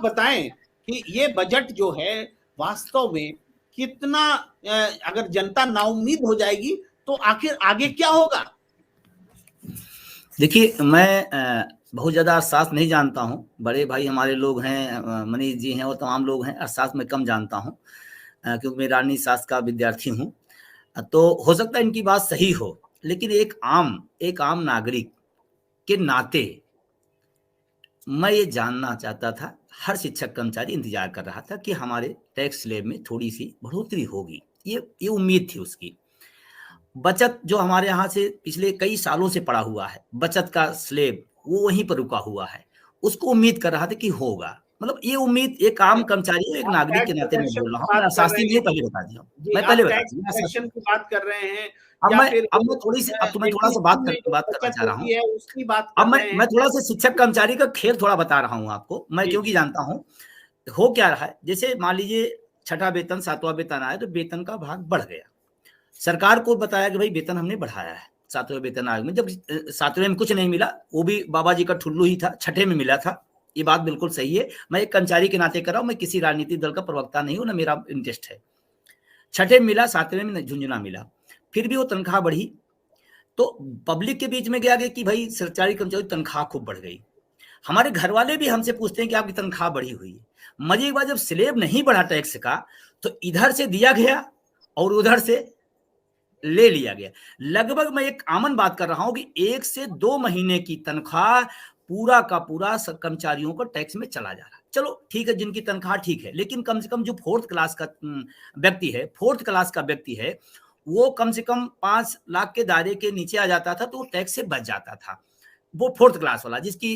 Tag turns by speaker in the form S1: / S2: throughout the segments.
S1: बताएं कि ये बजट जो है वास्तव में कितना, अगर जनता नाउम्मीद हो जाएगी तो आखिर आगे क्या होगा?
S2: देखिए, मैं बहुत ज़्यादा अर्थशास्त्र नहीं जानता हूँ। बड़े भाई हमारे लोग हैं, मनीष जी हैं और तमाम लोग हैं। अर्थशास्त्र मैं कम जानता हूँ क्योंकि मैं राजनीति शास्त्र का विद्यार्थी हूँ। तो हो सकता है इनकी बात सही हो, लेकिन एक आम नागरिक के नाते मैं ये जानना चाहता था, हर शिक्षक कर्मचारी इंतजार कर रहा था कि हमारे टैक्स स्लैब में थोड़ी सी बढ़ोतरी होगी। ये उम्मीद थी उसकी। बचत जो हमारे यहाँ से पिछले कई सालों से पड़ा हुआ है, बचत का स्लैब वो वहीं पर रुका हुआ है। उसको उम्मीद कर रहा था कि होगा। मतलब ये उम्मीद एक आम कर्मचारी, एक
S1: आप
S2: नागरिक के
S1: टैक्स
S2: नाते मैं
S1: कलेक्शन
S2: बोल
S1: की
S2: रहा हूँ।
S1: बात
S2: मैं
S1: कर
S2: शास्त्री
S1: रहे
S2: नहीं,
S1: हैं
S2: पहले बता दिया हूँ।
S1: जी,
S2: मैं
S1: आप
S2: पहले बता
S1: टैक्स
S2: दूँ, मैं
S1: कलेक्शन
S2: शास्त्री।
S1: की बात कर रहे हैं
S2: अब
S1: या
S2: मैं
S1: फिर
S2: अब मैं थोड़ी सी अब तो मैं थोड़ा सा
S1: एग्जीक्यूटिव में जो
S2: बात करना
S1: बचत
S2: चाह रहा हूँ।
S1: होती है उसकी बात
S2: अब
S1: कर रहे
S2: मैं
S1: हैं?
S2: थोड़ा सा शिक्षक कर्मचारी का खेल थोड़ा बता रहा हूँ आपको, मैं
S1: जी
S2: क्योंकि
S1: जी
S2: जानता हूँ हो क्या रहा है। जैसे मान लीजिए छठा वेतन, सातवां वेतन आया तो वेतन का भाग बढ़ गया। सरकार को बताया कि भाई वेतन हमने बढ़ाया है। सातवें वेतन आयोग में जब सातवें में कुछ नहीं मिला, वो भी बाबा जी का ठुल्लू ही था, छठे में मिला था। ये बात बिल्कुल सही है। मैं एक कर्मचारी के नाते कर रहा हूँ, मैं किसी राजनीतिक दल का प्रवक्ता नहीं हूँ, ना मेरा इंटरेस्ट है। छठे में मिला, सातवें में झुंझुना मिला, फिर भी वो तनख्वाह बढ़ी। तो पब्लिक के बीच में गया कि भाई सरकारी कर्मचारी तनख्वाह खूब बढ़ गई। हमारे घर वाले भी हमसे पूछते हैं कि आपकी तनख्वाह बढ़ी हुई है। मजे की बात, जब स्लेब नहीं बढ़ा टैक्स का तो इधर से दिया गया और उधर से ले लिया गया। लगभग मैं एक आमन बात कर रहा हूं कि 1 से 2 महीने की तनख्वाह पूरा का पूरा कर्मचारियों को टैक्स में चला जा रहा है। चलो ठीक है, जिनकी तनख्वाह ठीक है, लेकिन कम से कम जो फोर्थ क्लास का व्यक्ति है, वो कम से कम 5 लाख के दायरे के नीचे आ जाता था तो वो टैक्स से बच जाता था। वो फोर्थ क्लास वाला जिसकी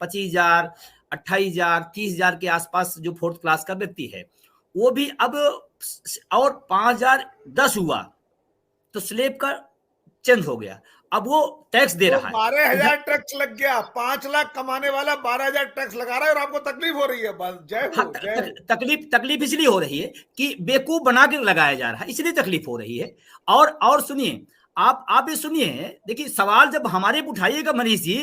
S2: 25,000, 28,000, 30,000 के आसपास जो फोर्थ क्लास का व्यक्ति है, वो भी अब और 5,000 10 हुआ तो स्लेब का चेंज हो गया। अब वो टैक्स दे
S3: तो
S2: रहा है।
S3: 12,000 टैक्स लग गया। 5 लाख कमाने वाला 12,000 टैक्स लगा रहा है और आपको तकलीफ हो रही है। बस जय
S2: हाँ,
S3: हो, जय हो।
S2: तकलीफ इसलिए हो रही है कि बेवकूफ बना के लगाया जा रहा है, इसलिए तकलीफ हो रही है। और सुनिए, आप ये सुनिए, देखिए सवाल जब हमारे उठाइएगा मनीष जी,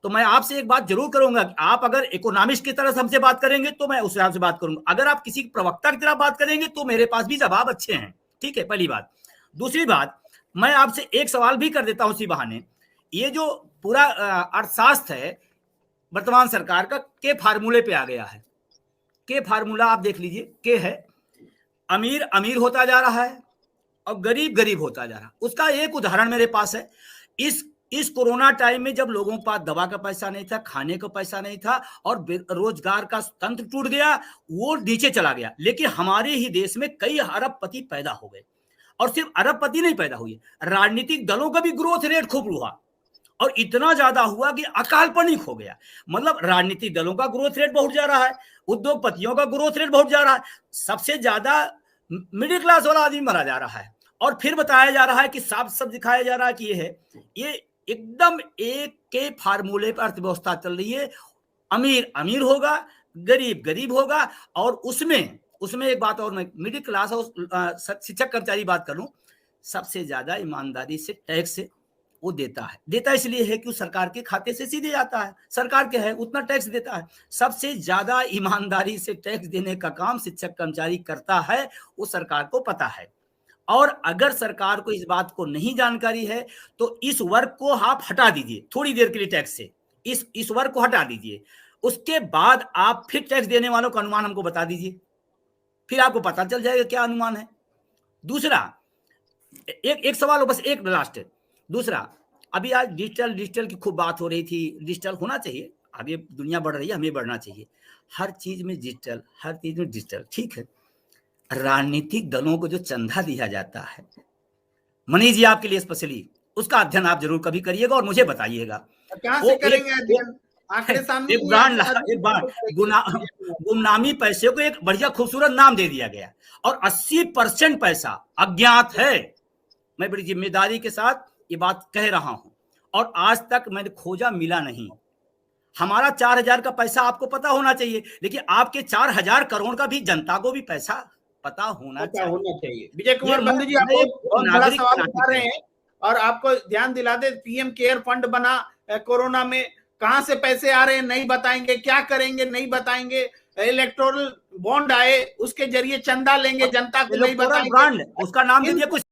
S2: तो मैं आपसे एक बात जरूर करूंगा कि आप अगर इकोनॉमिस्ट की तरह हमसे बात करेंगे तो मैं उस हिसाब से बात करूंगा। अगर आप किसी प्रवक्ता की तरह बात करेंगे तो मेरे पास भी जवाब अच्छे हैं। ठीक है, पहली बात। दूसरी बात, मैं आपसे एक सवाल भी कर देता हूं इसी बहाने। ये जो पूरा अर्थशास्त्र है वर्तमान सरकार का, के फार्मूले पे आ गया है। के फार्मूला आप देख लीजिए, के है अमीर अमीर होता जा रहा है और गरीब गरीब होता जा रहा है। उसका एक उदाहरण मेरे पास है। इस कोरोना टाइम में जब लोगों के पास दवा का पैसा नहीं था, खाने का पैसा नहीं था और रोजगार का तंत्र टूट गया, वो नीचे चला गया। लेकिन हमारे ही देश में कई अरबपति पैदा हो गए। और सिर्फ अरबपति नहीं पैदा हुए, राजनीतिक दलों का भी ग्रोथ रेट खूब हुआ और इतना ज्यादा हुआ कि अकाल्पनिक हो गया। मतलब राजनीतिक दलों का ग्रोथ रेट बहुत जा रहा है, उद्योगपतियों का ग्रोथ रेट बहुत जा रहा है, सबसे ज्यादा मिडिल क्लास वाला आदमी मरा जा रहा है। और फिर बताया जा रहा है कि साफ सब दिखाया जा रहा है कि ये एकदम एक के फार्मूले पर अर्थव्यवस्था चल रही है। अमीर अमीर होगा, गरीब गरीब होगा। और उसमें एक बात और, मैं मिडिल क्लास और शिक्षक कर्मचारी बात करूं, सबसे ज्यादा ईमानदारी से टैक्स वो देता इसलिए है कि वो सरकार के खाते से सीधे जाता है, सरकार के है उतना टैक्स देता है। सबसे ज्यादा ईमानदारी से टैक्स देने का काम शिक्षक कर्मचारी करता है, वो सरकार को पता है। और अगर सरकार को इस बात को नहीं जानकारी है तो इस वर्ग को आप हटा दीजिए थोड़ी देर के लिए टैक्स से, इस वर्ग को हटा दीजिए। उसके बाद आप फिर टैक्स देने वालों का अनुमान हमको बता दीजिए, फिर आपको पता चल जाएगा क्या अनुमान है। दूसरा एक सवाल, बस एक लास्ट है। दूसरा, अभी आज डिजिटल की खूब बात हो रही थी। डिजिटल होना चाहिए, आगे दुनिया बढ़ रही है, हमें बढ़ना चाहिए। हर चीज में डिजिटल, ठीक है। राजनीतिक दलों को जो चंदा दिया जाता है, मनीष जी आपके लिए स्पेशली, उसका अध्ययन आप जरूर कभी करिएगा और मुझे बताइएगा।
S1: कहां से करेंगे अध्ययन? आंकड़े सामने
S2: एक ब्रांड
S1: नहीं
S2: गुमनामी पैसे को एक बढ़िया खूबसूरत नाम दे दिया गया और 80% पैसा अज्ञात है। मैं बड़ी जिम्मेदारी के साथ ये बात कह रहा हूं और आज तक मैंने खोजा, मिला नहीं। हमारा 4,000 का पैसा आपको पता होना चाहिए, लेकिन आपके 4,000 करोड़ का भी जनता को भी पैसा पता होना चाहिए।
S1: विजय कुमार बंधु जी, आप बहुत बड़ा सवाल उठा रहे हैं और आपको ध्यान दिला दे, पीएम केयर फंड बना कोरोना में, कहां से पैसे आ रहे हैं नहीं बताएंगे, क्या करेंगे नहीं बताएंगे, इलेक्टोरल बॉन्ड आए उसके जरिए चंदा लेंगे जनता को नहीं
S2: इलेक्टोरल
S1: बताएंगे।
S2: बॉन्ड, उसका नाम
S1: इन
S2: दीजिए कुछ